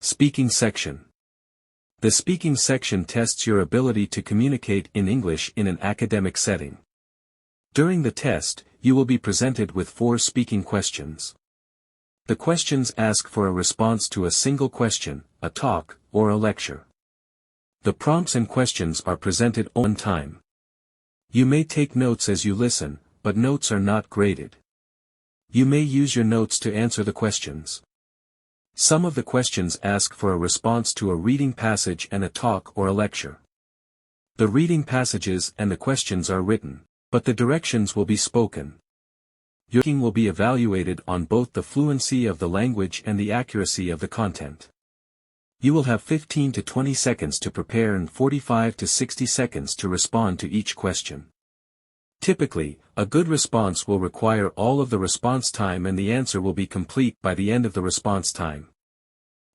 Speaking section. The speaking section tests your ability to communicate in English in an academic setting. During the test, you will be presented with 4 speaking questions. The questions ask for a response to a single question, a talk, or a lecture. The prompts and questions are presented on time. You may take notes as you listen, but notes are not graded. You may use your notes to answer the questions. Some of the questions ask for a response to a reading passage and a talk or a lecture. The reading passages and the questions are written, but the directions will be spoken. Your speaking will be evaluated on both the fluency of the language and the accuracy of the content. You will have 15 to 20 seconds to prepare and 45 to 60 seconds to respond to each question. Typically, a good response will require all of the response time and the answer will be complete by the end of the response time.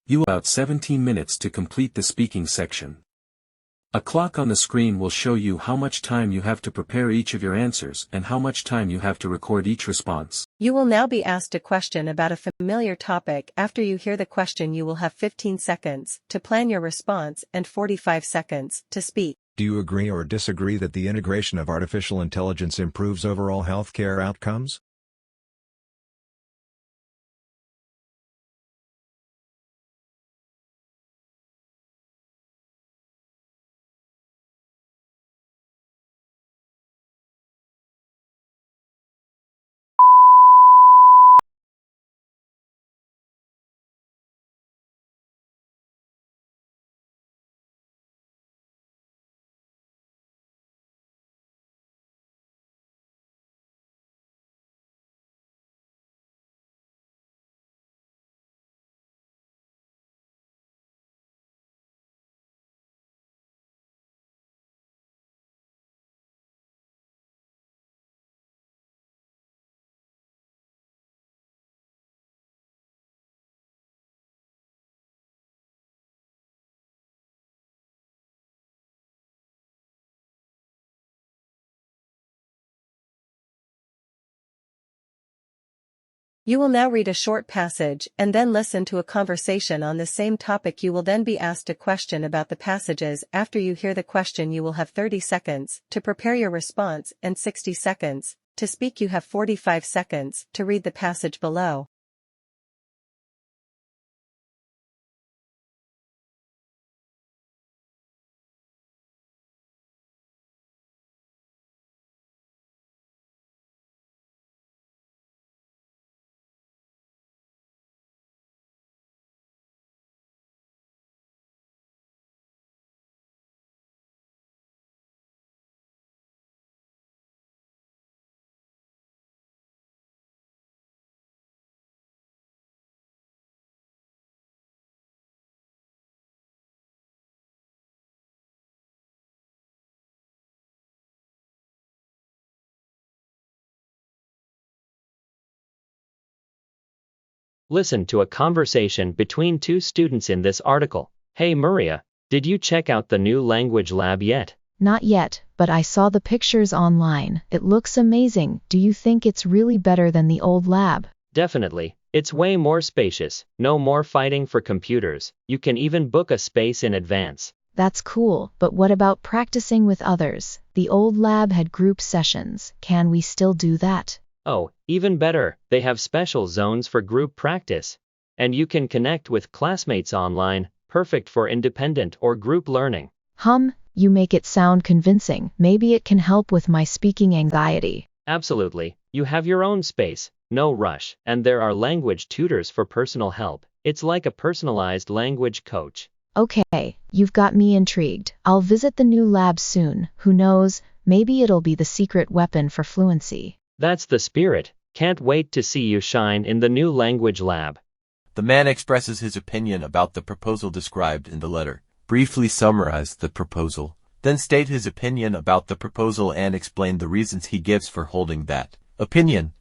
You have about 17 minutes to complete the speaking section. A clock on the screen will show you how much time you have to prepare each of your answers and how much time you have to record each response. You will now be asked a question about a familiar topic. After you hear the question, you will have 15 seconds to plan your response and 45 seconds to speak. Do you agree or disagree that the integration of artificial intelligence improves overall healthcare outcomes? You will now read a short passage and then listen to a conversation on the same topic. You will then be asked a question about the passages. After you hear the question, you will have 30 seconds to prepare your response and 60 seconds to speak. You have 45 seconds to read the passage below. Listen to a conversation between 2 students in this article. Hey Maria, did you check out the new language lab yet? Not yet, but I saw the pictures online. It looks amazing. Do you think it's really better than the old lab? Definitely. It's way more spacious, no more fighting for computers. You can even book a space in advance. That's cool, but what about practicing with others? The old lab had group sessions. Can we still do that? Oh, even better, they have special zones for group practice. And you can connect with classmates online, perfect for independent or group learning. You make it sound convincing. Maybe it can help with my speaking anxiety. Absolutely, you have your own space, no rush, and there are language tutors for personal help. It's like a personalized language coach. Okay, you've got me intrigued. I'll visit the new lab soon. Who knows, maybe it'll be the secret weapon for fluency. That's the spirit. Can't wait to see you shine in the new language lab. The man expresses his opinion about the proposal described in the letter. Briefly summarize the proposal, then state his opinion about the proposal and explain the reasons he gives for holding that opinion.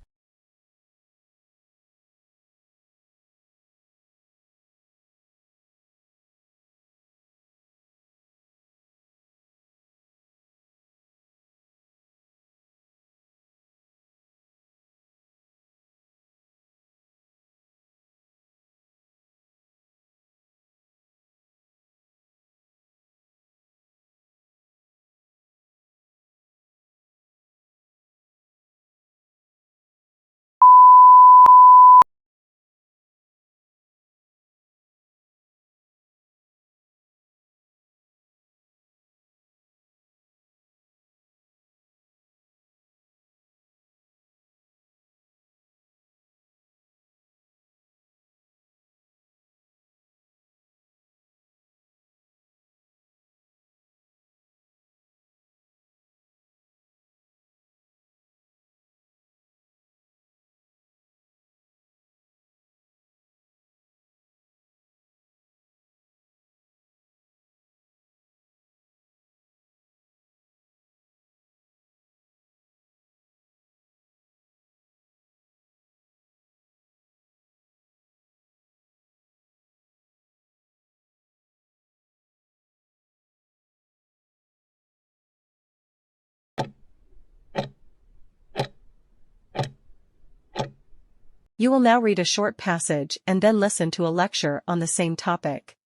You will now read a short passage and then listen to a lecture on the same topic.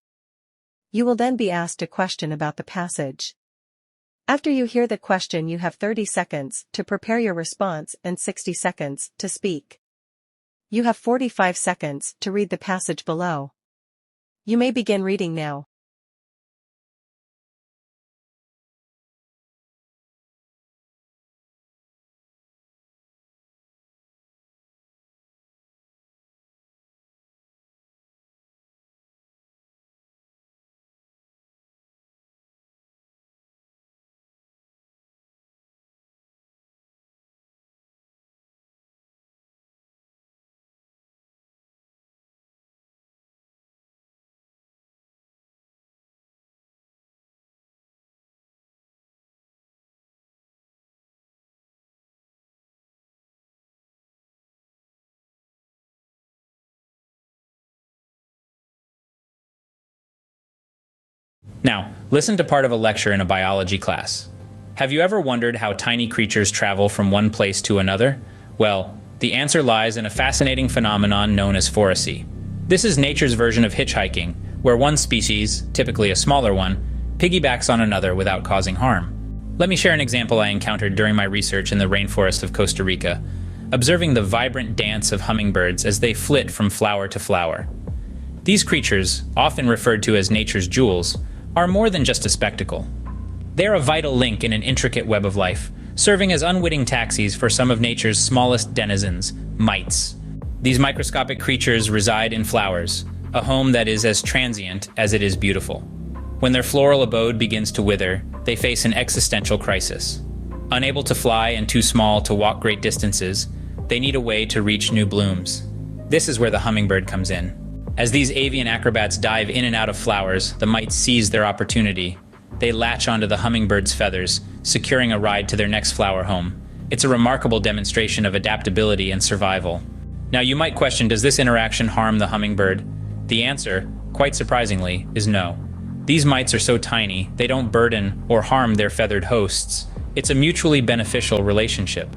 You will then be asked a question about the passage. After you hear the question, you have 30 seconds to prepare your response and 60 seconds to speak. You have 45 seconds to read the passage below. You may begin reading now. Now, listen to part of a lecture in a biology class. Have you ever wondered how tiny creatures travel from one place to another? Well, the answer lies in a fascinating phenomenon known as foracy. This is nature's version of hitchhiking, where one species, typically a smaller one, piggybacks on another without causing harm. Let me share an example I encountered during my research in the rainforest of Costa Rica, observing the vibrant dance of hummingbirds as they flit from flower to flower. These creatures, often referred to as nature's jewels, are more than just a spectacle. They are a vital link in an intricate web of life, serving as unwitting taxis for some of nature's smallest denizens, mites. These microscopic creatures reside in flowers, a home that is as transient as it is beautiful. When their floral abode begins to wither, they face an existential crisis. Unable to fly and too small to walk great distances, they need a way to reach new blooms. This is where the hummingbird comes in. As these avian acrobats dive in and out of flowers, the mites seize their opportunity. They latch onto the hummingbird's feathers, securing a ride to their next flower home. It's a remarkable demonstration of adaptability and survival. Now you might question, does this interaction harm the hummingbird? The answer, quite surprisingly, is no. These mites are so tiny, they don't burden or harm their feathered hosts. It's a mutually beneficial relationship.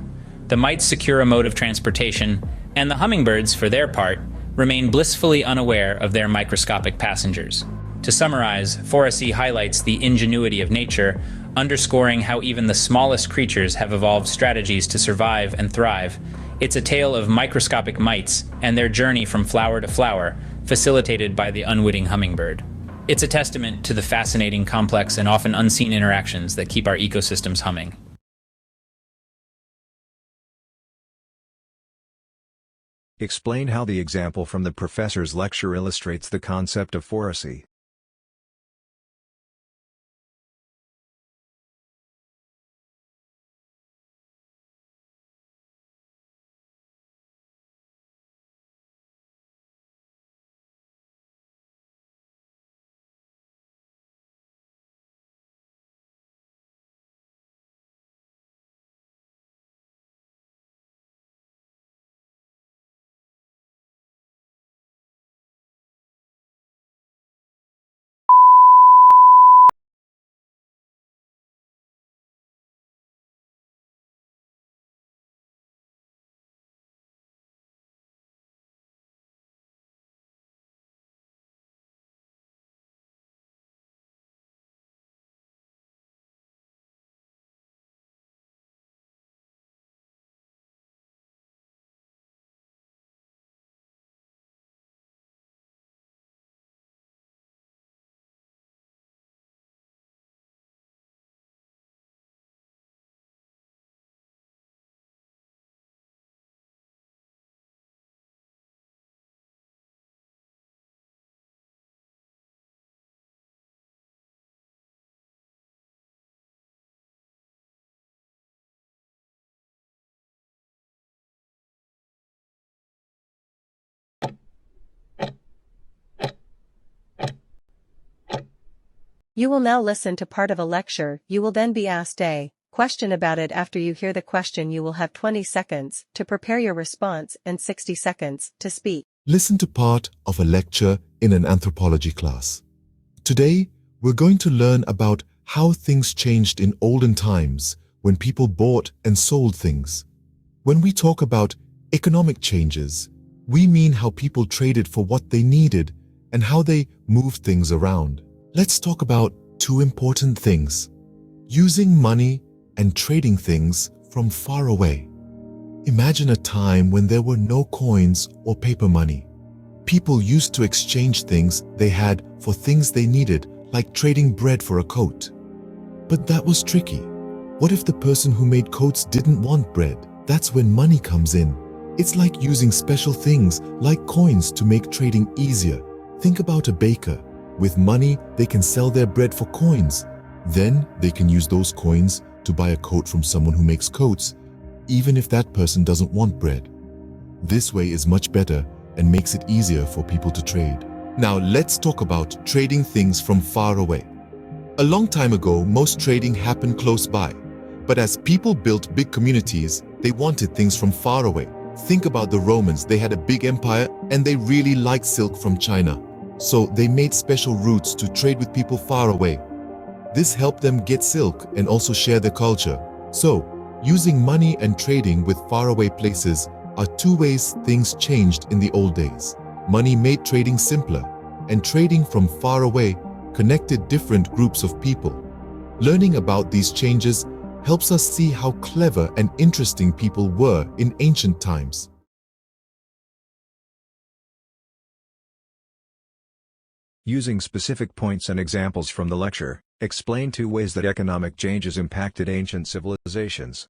The mites secure a mode of transportation, and the hummingbirds, for their part, remain blissfully unaware of their microscopic passengers. To summarize, foracy highlights the ingenuity of nature, underscoring how even the smallest creatures have evolved strategies to survive and thrive. It's a tale of microscopic mites and their journey from flower to flower, facilitated by the unwitting hummingbird. It's a testament to the fascinating, complex, and often unseen interactions that keep our ecosystems humming. Explain how the example from the professor's lecture illustrates the concept of foracy. You will now listen to part of a lecture. You will then be asked a question about it. After you hear the question, you will have 20 seconds to prepare your response and 60 seconds to speak. Listen to part of a lecture in an anthropology class. Today, we're going to learn about how things changed in olden times when people bought and sold things. When we talk about economic changes, We mean how people traded for what they needed and how they moved things around. Let's talk about two important things: using money and trading things from far away. Imagine a time when there were no coins or paper money. People used to exchange things they had for things they needed, like trading bread for a coat. But that was tricky. What if the person who made coats didn't want bread? That's when money comes in. It's like using special things like coins to make trading easier. Think about a baker. With money, they can sell their bread for coins. Then they can use those coins to buy a coat from someone who makes coats, even if that person doesn't want bread. This way is much better and makes it easier for people to trade. Now let's talk about trading things from far away. A long time ago, most trading happened close by. But as people built big communities, they wanted things from far away. Think about the Romans. They had a big empire and they really liked silk from China. So they made special routes to trade with people far away. This helped them get silk and also share their culture. So, using money and trading with faraway places are two ways things changed in the old days. Money made trading simpler, and trading from far away connected different groups of people. Learning about these changes helps us see how clever and interesting people were in ancient times. Using specific points and examples from the lecture, explain two ways that economic changes impacted ancient civilizations.